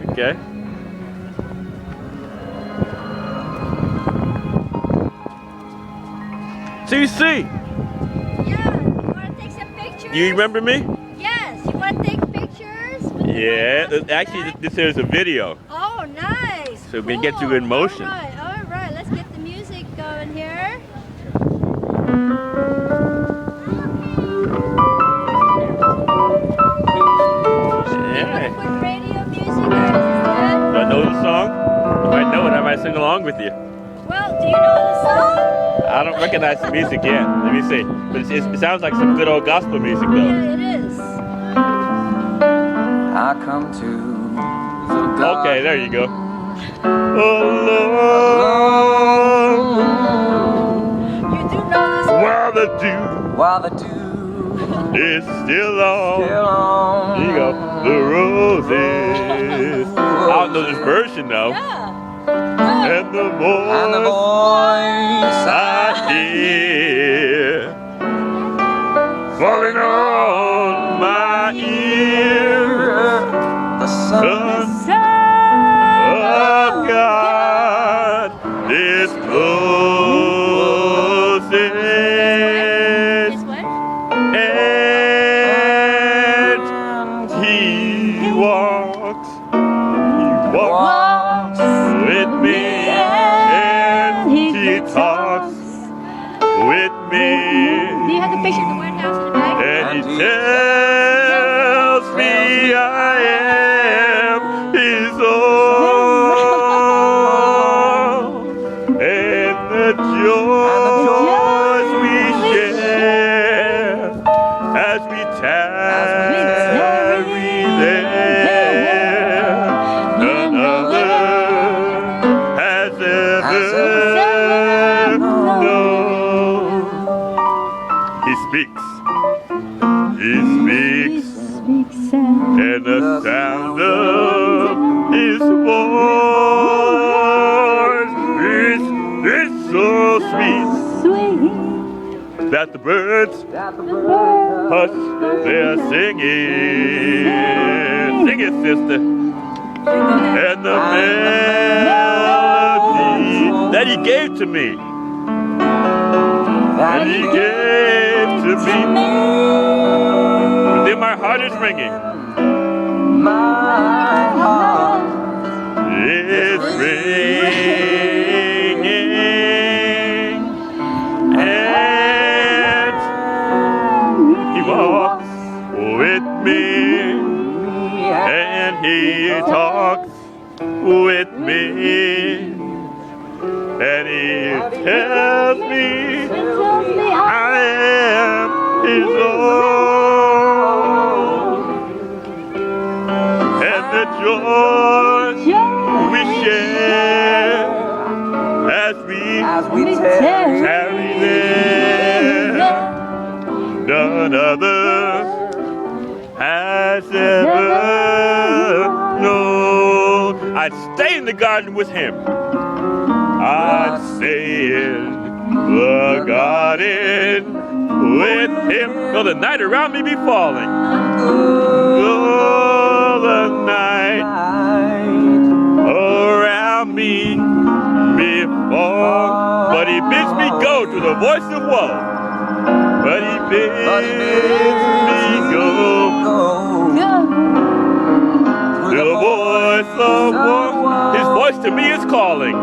Okay. CC, Yeah, you want to take some pictures? do you remember me? Yes, you want to take pictures? with the Yeah, White House actually flag? this is a video. Oh, nice. So we can get you in motion. All right. Let's get the music going here. Yeah. Put radio music or is this good? Do I know the song? If I know it, I might sing along with you. Well, do you know the song? I don't recognize the music yet. Let me see. But it sounds like some good old gospel music though. Yeah, it is. I come to the garden. Okay, there you go. Oh Lord, You do know this one? while the dew While the dew is still on. still on. Here you go. The roses. I don't know this version though. Yeah. And the voice I I hear falling on my ear. the sun Son of God is closing, This way? and He walks walks with me, and He talks with me. Do you have the picture of the White House in the back? And He tells me I am His own, and the joys we share as we tarry there, none other has ever known. He speaks. He speaks, and the sound of His voice is so sweet that the birds hush their singing. Sing it, sister. And the melody that He gave to me. That He gave to me. Within my heart is ringing. my heart Is ringing. And He walks with me. And He talks with me. And He tells me I am His own, and the joy we share as we tarry there, none other has ever known. I'd stay in the garden with Him. I'd stay in the garden with Him till the night around me be falling. Oh, the night around me be falling. But He bids me go to the voice of woe. But He bids me go to the voice of woe. His voice to me is calling.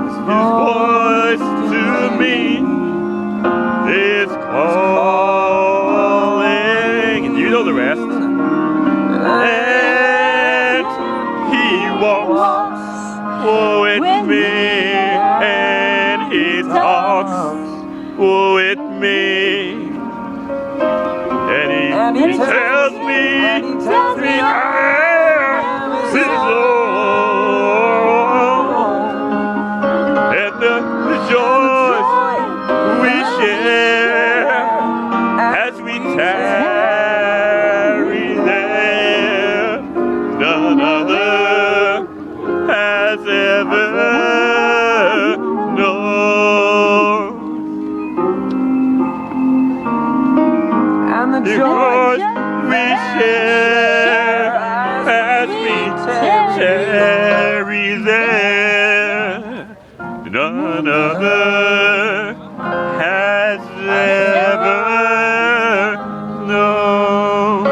His voice to me is calling. And you know the rest. And He walks with me, and He talks with me, and He tells me I am His own, and the joys we share as we tarry there, none other and the the joy joys we share as we tarry there. None other has ever known.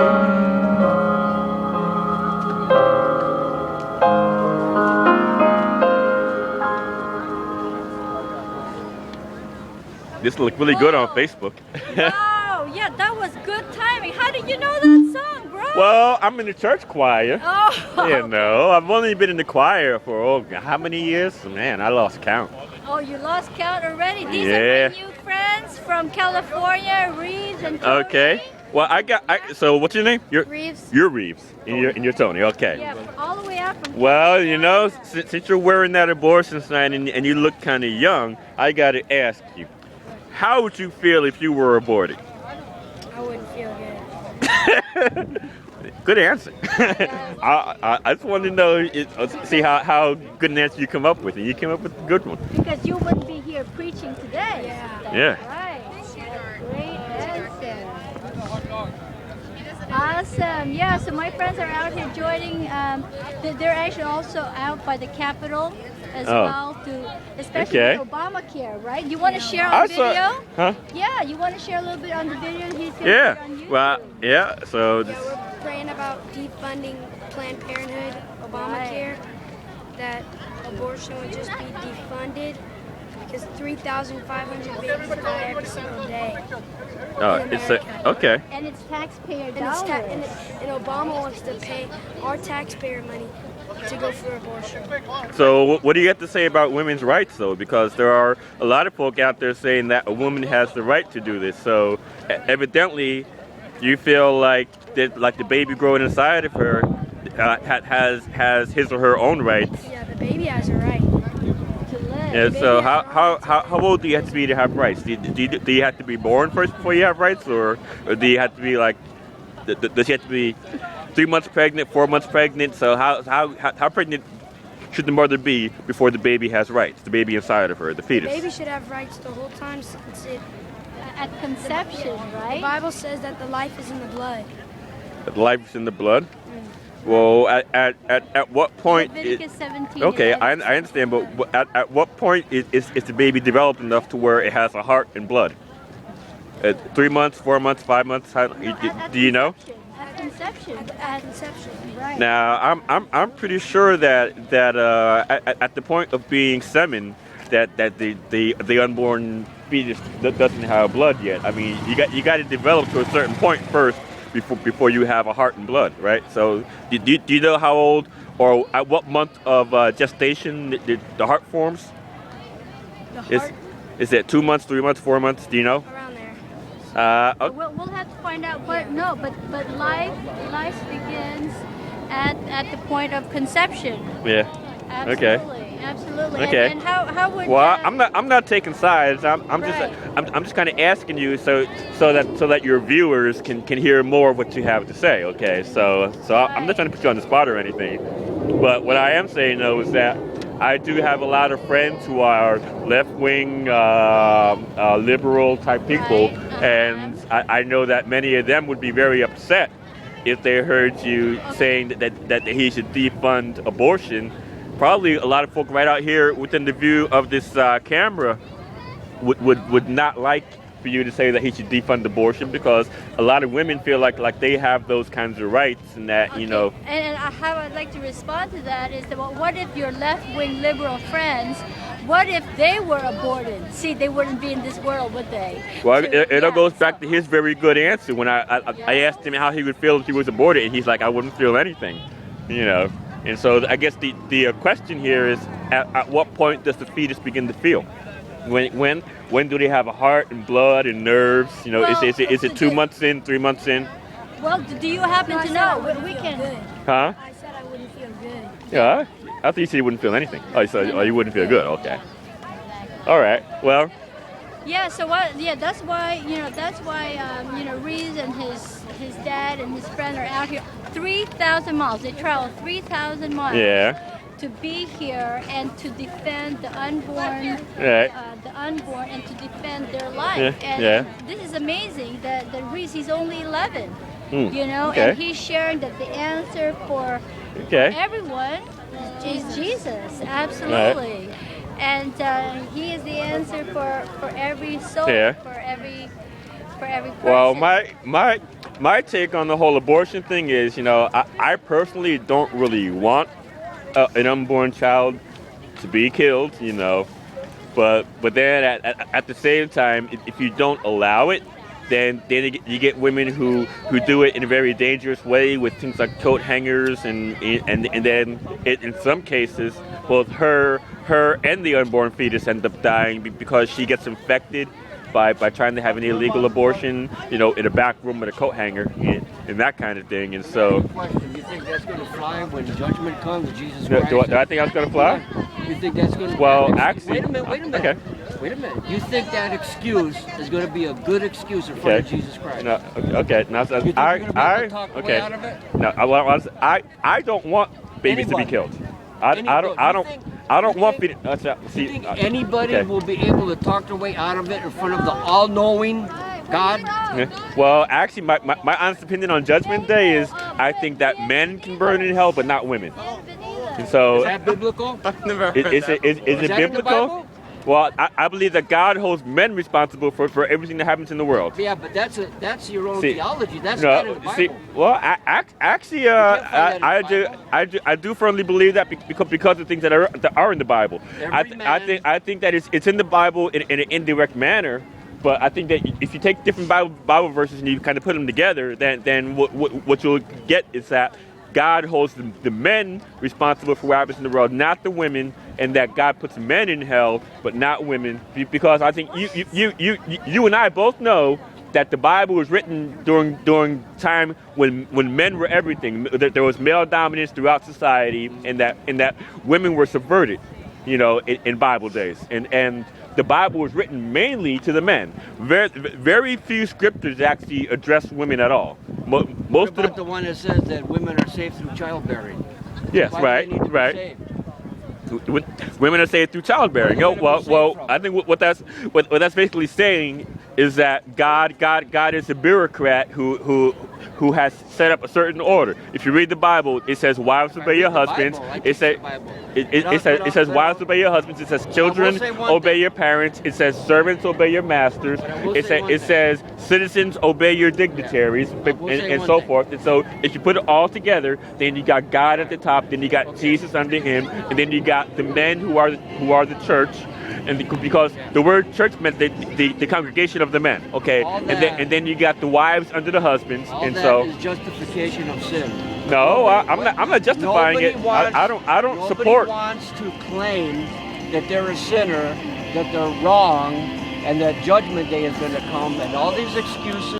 This looked really good on Facebook. Wow, yeah, that was good timing. How did you know that song, bro? Well, I'm in the church choir. Oh. You know, I've only been in the choir for how many years? Man, I lost count. Oh, you lost count already? These Yeah. are my new friends from California, Reeves and Tony. Okay. Well, so what's your name? Reeves. You're Reeves. And you're Tony. Okay. Yeah, all the way out from Well, you know, since you're wearing that abortion sign and you look kind of young, I got to ask you, how would you feel if you were aborted? I wouldn't feel good. Good answer. I just wanted to know, see how good an answer you come up with, and you came up with a good one. Because you wouldn't be here preaching today. Yeah. Yeah. Right. Great answer. Awesome. Yeah, so my friends are out here joining. They're actually also out by the Capitol as well, especially Okay. with Obamacare, right? You want to share I on the saw- video? Huh? Yeah, you want to share a little bit on the video he's going to Yeah. put on YouTube? Well, yeah. So. Yeah, we're praying about defunding Planned Parenthood, Obamacare, that abortion would just be defunded because 3,500 babies die every single day. Oh, in it's America. okay. And it's taxpayer And, dollars. and Obama wants to pay our taxpayer money to go for abortion. So, what do you have to say about women's rights, though? Because there are a lot of folk out there saying that a woman has the right to do this. So, evidently, you feel like the baby growing inside of her has his or her own rights. Yeah, the baby has a right. to live. Yeah. Baby So, has how old do you have to be to have rights? Do you have to be born first before you have rights, or do you have to be like? Does she have to be 3 months pregnant, 4 months pregnant? So how pregnant should the mother be before the baby has rights? The baby inside of her, the The fetus. baby should have rights the whole time since At conception, the right? Bible says that the life is in the blood. Life is in the blood. Well, at what point? Leviticus 17. Okay, I 11. understand, but at what point is the baby developed enough to where it has a heart and blood? At 3 months, 4 months, 5 months? Do you know? At conception. At conception. Right. Now, I'm pretty sure that at the point of being semen, that the unborn fetus doesn't have blood yet. I mean, you got to develop to a certain point first before you have a heart and blood, right? So, do you know how old or at what month of gestation the heart forms? The heart Is it 2 months, 3 months, 4 months? Do you know? around there. Okay. We'll have to find out, but no, but life begins at the point of conception. Yeah. Absolutely, absolutely. Okay. And how would? Well, I'm not taking sides. I'm just kind of asking you so that your viewers can hear more of what you have to say. Okay. So I'm not trying to put you on the spot or anything. But what I am saying though is that I do have a lot of friends who are left-wing, liberal type people, Right. and I know that many of them would be very upset if they heard you saying that he should defund abortion. Probably a lot of folk right out here within the view of this camera would not like for you to say that he should defund abortion, because a lot of women feel like they have those kinds of rights, and that Okay. you know. And how I'd like to respond to that is that, well, what if your left-wing liberal friends, what if they were aborted? See, they wouldn't be in this world, would they? Well, So, it all yeah, goes so- back to his very good answer when I asked him how he would feel if he was aborted, and he's like, I wouldn't feel anything, you know. And so I guess the question here is, at what point does the fetus begin to feel? When do they have a heart and blood and nerves? You know, Well, is it 2 months in, 3 months in? Well, do you happen No, I to said know? I wouldn't We feel can. good. Huh? I said I wouldn't feel good. Yeah. I thought you said you wouldn't feel anything. Oh, so you wouldn't feel good. Okay. All right. Well. Yeah. So what? Yeah. That's why Reeves and his dad and his friend are out here. 3,000 miles. They travel 3,000 miles. Yeah. to be here and to defend the unborn, Right. and to defend their life. Yeah, And yeah. this is amazing that Reese, he's only 11, Hmm, you know, okay. and he's sharing that the answer for Okay. everyone is Jesus, absolutely. And he is the answer for every soul, Yeah. for every person. Well, my take on the whole abortion thing is, I personally don't really want an unborn child to be killed, but then at the same time, if you don't allow it, then you get women who do it in a very dangerous way with things like coat hangers, and then in some cases, both her and the unborn fetus end up dying because she gets infected by trying to have an illegal abortion, in a back room with a coat hanger and that kind of thing. And so, Question: you think that's going to fly when judgment comes? Jesus do Christ. I think that's going to fly? You think that's going to? Well, actually, wait a minute. okay. Wait a minute. You think that excuse is going to be a good excuse in front of Okay. Jesus Christ? No, okay. Now, You think you're going to be able to talk the way out of it? No, I don't want babies to be Anybody. killed. I don't want You think anybody okay. will be able to talk their way out of it in front of the all-knowing God? Yeah. Well, actually, my honest opinion on Judgment Day is I think that men can burn in hell, but not women. And so, Is that biblical? I've never heard is that. it Is that in the biblical? Bible? Well, I believe that God holds men responsible for everything that happens in the world. Yeah, but that's your own See, theology. That's not in the Bible. Well, actually, can't find that in the I do firmly believe that because of things that are in the Bible. I think that it's in the Bible in an indirect manner. But I think that if you take different Bible verses and you kind of put them together, then what you'll get is that God holds the men responsible for what happens in the world, not the women, and that God puts men in hell, but not women. Because I think you and I both know that the Bible was written during time when men were everything. There was male dominance throughout society, and that women were subverted, in Bible days. And the Bible was written mainly to the men. Very few scriptures actually address women at all. What Most about of the one that says that women are saved through childbearing? yes, Why do right, they need to be right. saved? Women are saved through childbearing. Where are they gonna be saved Well, from? I think what that's basically saying is that God is a bureaucrat who has set up a certain order. If you read the Bible, it says wives obey your husbands. It says wives obey your husbands. It says children say one obey thing. your parents. It says servants obey your masters. But I will say one It thing. says citizens obey your dignitaries, I will say and one so thing. forth. And so if you put it all together, then you got God at the top, then you got Jesus under him, and then you got the men who are the church. And because the word church meant the congregation of the men, okay, All and then you got the wives under the husbands, All and that so is justification of sin. no, I'm not justifying Nobody it. I don't Nobody support. wants to claim that they're a sinner, that they're wrong, and that judgment day is going to come, and all these excuses.